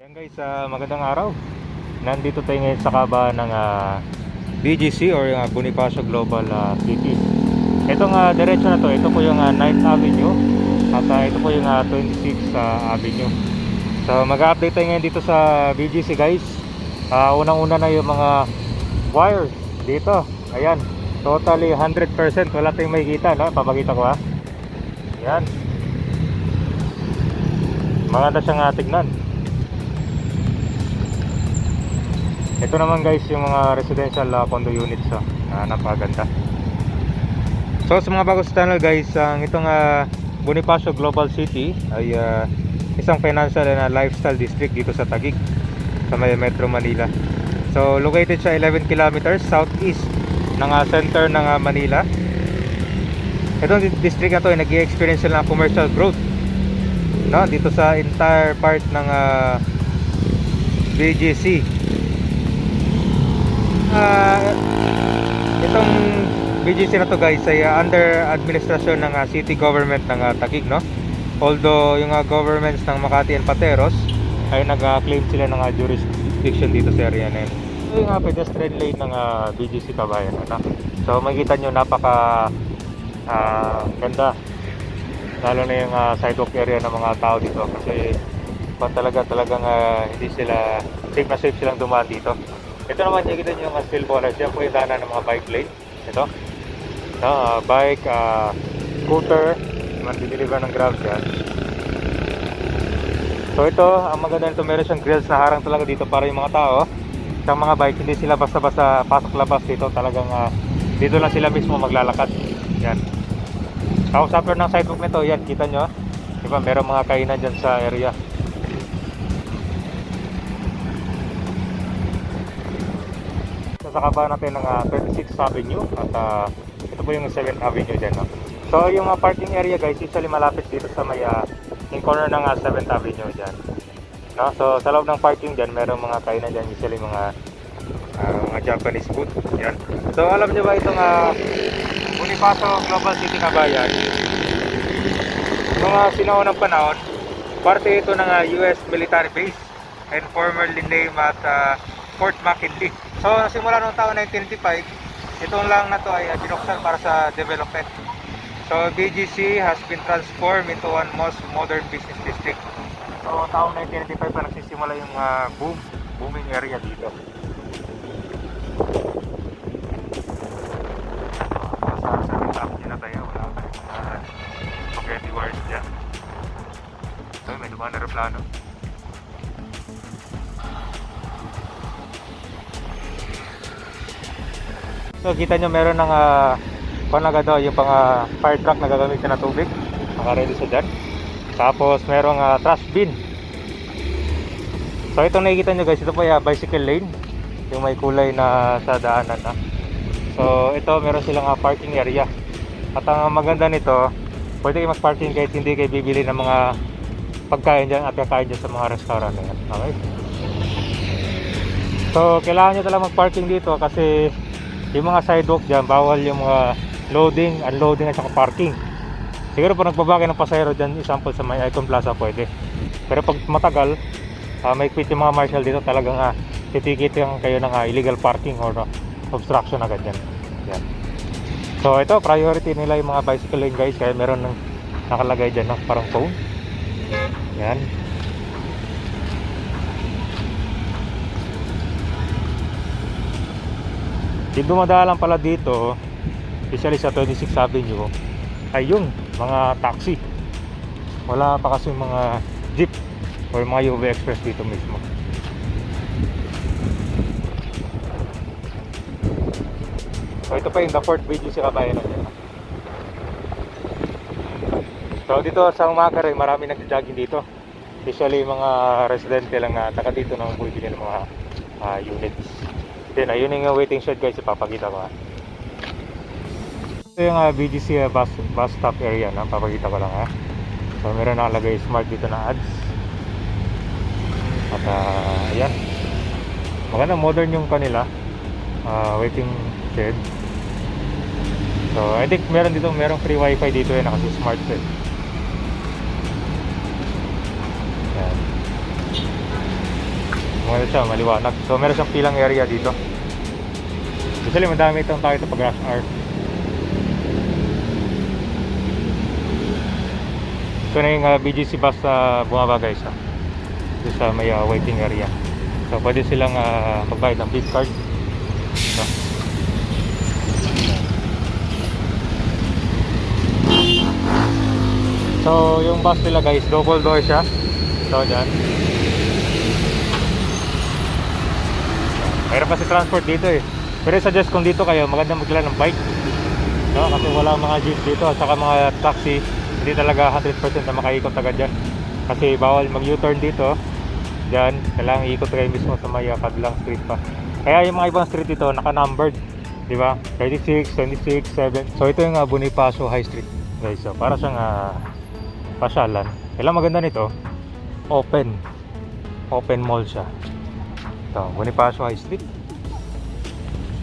Yan guys, magandang araw. Nandito tayo ngayon sa kabahan ng BGC or yung Bonifacio Global City. Itong diretso na to, ito po yung 9th Avenue at ito po yung 26th Avenue. So mag-update tayo ngayon dito sa BGC guys. Unang-una na yung mga wires dito. Ayan, totally 100%, wala tayong makikita, no? Papakita ko Ayan. Maganda siyang tignan. Ito naman guys yung mga residential condo units, napakaganda. So sa mga bago sa channel guys, ang itong Bonifacio Global City ay isang financial and lifestyle district dito sa Taguig, sa may Metro Manila. So located siya 11 kilometers southeast ng center ng Manila. Itong district na to ay nag-i-experience sila ng commercial growth, no? Dito sa entire part ng BGC. Itong BGC na to guys ay under administrasyon ng city government ng Taguig, no? Although yung governments ng Makati and Pateros ay nag-claim sila ng jurisdiction dito sa area na yun. Ito yung pedestrian lane ng BGC kabayan, no? So makikita nyo napaka ganda, lalo na yung sidewalk area ng mga tao dito kasi talagang hindi sila safe na safe silang dumaan dito. Ito naman nakikita nyo yung steel ballers, yan po yung daanan ng mga bike lane. Ito, bike, scooter, mag-deliver ng grabs yan. So ito, ang maganda nito, meron siyang grills na harang talaga dito para yung mga tao sa mga bike, hindi sila basta-basta pasok-labas dito. Talagang dito lang sila mismo maglalakad. Yan. Tapos after ng sidewalk nito, yan, kita nyo, diba, meron mga kainan dyan sa area. Sa kabahan natin ng 26th Avenue at ito po yung 7th Avenue dyan, no? So yung parking area guys, usually malapit dito sa may yung corner ng 7th Avenue dyan, no? So sa loob ng parking dyan, merong mga kainan dyan, usually mga Japanese food. Yan. So alam nyo ba itong Bonifacio Global City kabayan, mga sinaunang panahon, parte ito ng US military base and formerly named at Fort McKinley. So simula noong taon 1995, itong lang na to ay binuksan para sa development. So BGC has been transformed into one most modern business district. So taong 1995 pa nagsisimula yung booming area dito. Sa din na tayo, wala tayong spaghetti wires dyan. So may dumaan na aeroplano. So kita nyo meron ng yung pang fire truck na gagamitin na tubig, naka-ready siya dyan. Tapos merong trash bin. So itong nakikita nyo guys, ito po yung bicycle lane, yung may kulay na sa daanan na. So ito meron silang parking area. At ang maganda nito, pwede kayo mag-parking kahit hindi kayo bibili ng mga pagkain dyan at kakain dyan sa mga restaurant na yan. Okay? So kailangan nyo talaga mag-parking dito kasi yung mga sidewalk dyan, bawal yung mga loading, unloading at saka parking. Siguro pag nagbabakay ng pasahero dyan, example sa may Icon Plaza, pwede. Pero pag matagal, may quit yung mga marshal dito, talagang titikitin kayo ng illegal parking or obstruction agad yan. Yan. So ito, priority nila yung mga bicycle lane guys, kaya meron ng nakalagay dyan ng parang phone. Yan. Yung dumadalang pala dito, especially sa 26th Avenue, ay yung mga taxi. Wala pa kasi yung mga jeep or mga UV Express dito mismo. So ito pa yung the fourth BGC kabayan natin. So dito sa umaga rin, marami nag-jogging dito. Especially yung mga residente lang na taga dito nang bumibili ng mga units. Then ayun yung waiting shed guys, ipapakita ko. Ito yung BGC bus stop area na, papakita ko lang So meron nakalagay smart dito na ads. At ayan, maganda, modern yung kanila waiting shed. So I think meron dito, merong free wifi dito yan kasi smart shed. Yan. Maganda siya, maliwanag. So meron siyang pilang area dito. Usually madami itong tao ito pag rush hour. So na yung BGC bus bumaba guys. Dito sa may waiting area. So pwede silang magbayad ng beep card. So, so yung bus nila guys, double door siya. So dyan. Mayroon pa si transport dito eh. Pero suggest kung dito kayo, maganda magdala ng bike. No? Kasi wala mga jeep dito at saka mga taxi. Hindi talaga 100% na makaikot agad dyan. Kasi bawal mag U-turn dito. Dyan, kailangan ikot kayo mismo sa may kabilang street pa. Kaya yung mga ibang street dito naka-numbered, di ba? 36, 26, 7. So ito yung Bonifacio High Street, guys. So para siyang pasyalan. Kailangan maganda nito, open mall siya. Ito, Bonifacio High Street.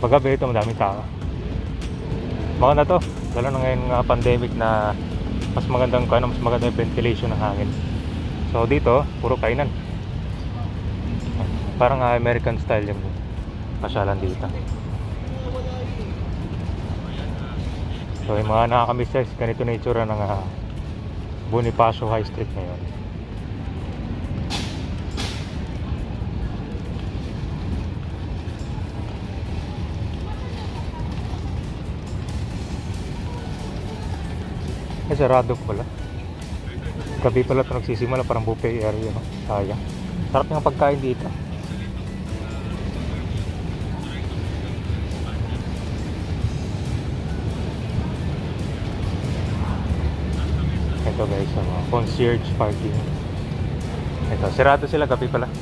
Paggabi ito, madaming tao. Maganda to, lalo na ngayon pandemic na mas magandang yung ventilation ng hangin. So dito, puro kainan. Parang American style yung pasyalan dito. So yung mga nakakamiss guys, ganito na itsura ng Bonifacio High Street ngayon. Sarado pala. Gabi pala ito nagsisimula, parang buffet area, no? Sayang. Sarap ng pagkain dito. Ito guys, concierge parking. Ito, sarado sila, gabi pala.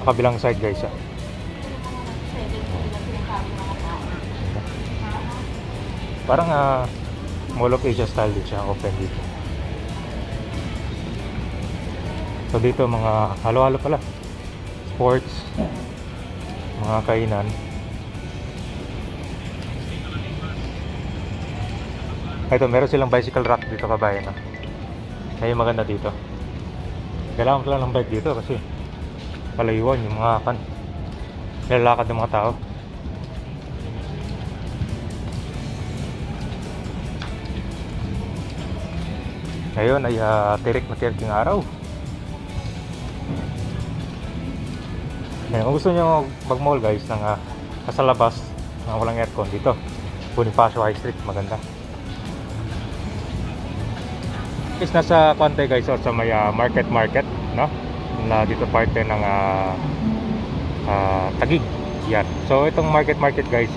Kabilang side guys parang Mall of Asia style din siya, open dito. So dito mga halo-halo pala, sports, mga kainan. Ito meron silang bicycle rack dito kabayan, ayun maganda dito. Kailangan ko lang ng bike dito kasi palayuan yung mga nilalakad ng mga tao. Ngayon ay tirik na tirik yung araw. Kung gusto nyo mag mall guys ng nasa labas na walang aircon, dito Bonifacio High Street, maganda. Is nasa Kwante guys, or sa may market no, na dito parte ng Taguig yan. So itong market guys,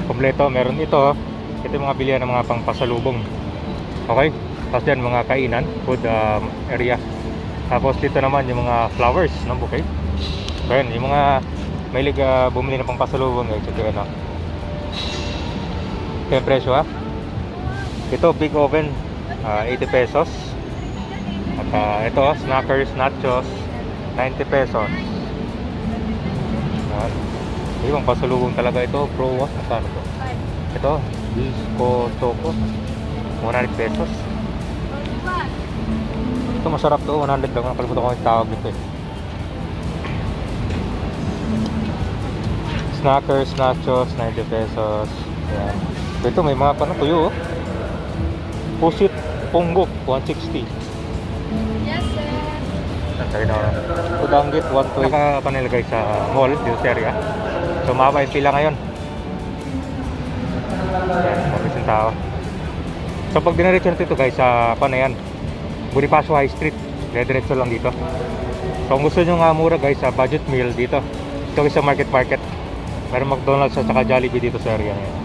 kompleto, meron ito yung mga bilihan ng mga pangpasalubong, okay. Tapos dyan mga kainan, food area. Tapos dito naman yung mga flowers, no, bouquet. So yun, yung mga mahilig bumili na pangpasalubong guys. Ito yun, ito yung presyo ito big oven, 80 pesos. At ito snackers, nachos, 90 pesos. Ibang pasalubong talaga ito, bro. Magkano to? Ito, disco choco, 100 pesos. Ito masarap to, 100 lang. Nakalimutan ko yung tawag nito Snackers, nachos, 90 pesos. Yan. Ito may mga tuyo. Pusit, punggok, 160. Yes, sir. Udanggit, 120. Nakapanilagay sa mall, dito sa area. So mababa yung pila ngayon. Yan, mabis yung tao. So pag dinaretso natin ito guys, sa yan, Bonifacio High Street, diretso lang dito. So kung gusto nyo mura guys, sa budget meal dito, ito sa market. Meron McDonald's at saka Jollibee dito sa area ngayon.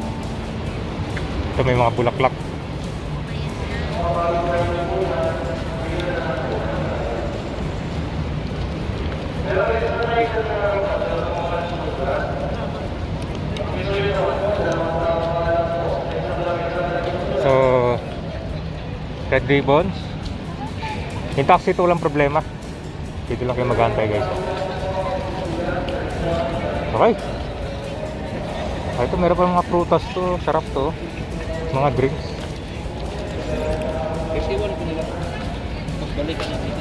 Ito may mga bulaklak. So red ribbons. Yung taxi ito walang problema. Dito lang kayo mag-antay guys. Okay. Ito meron pa mga prutas to, sarap to. Mga drinks. Kasi wala ko nila. Magbalik ka natin.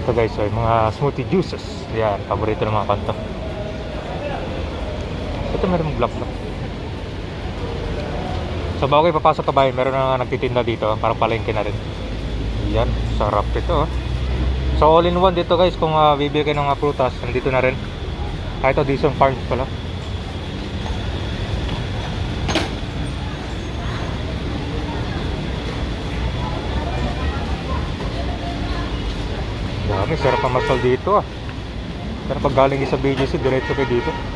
Ito guys, so, yung mga smoothie juices. Yan, paborito ng mga kanto. Ito meron black na. So bago kayo papasok ka bahay, meron na nagtitinda dito. Parang palengke na rin. Yan, sarap ito. So all in one dito guys, kung bibili kayo ng mga prutas, nandito na rin. Ito, Dison Farms pala. Dami, sarap ang masal dito ah. Pero pag galing sa BGC, diretso kayo dito.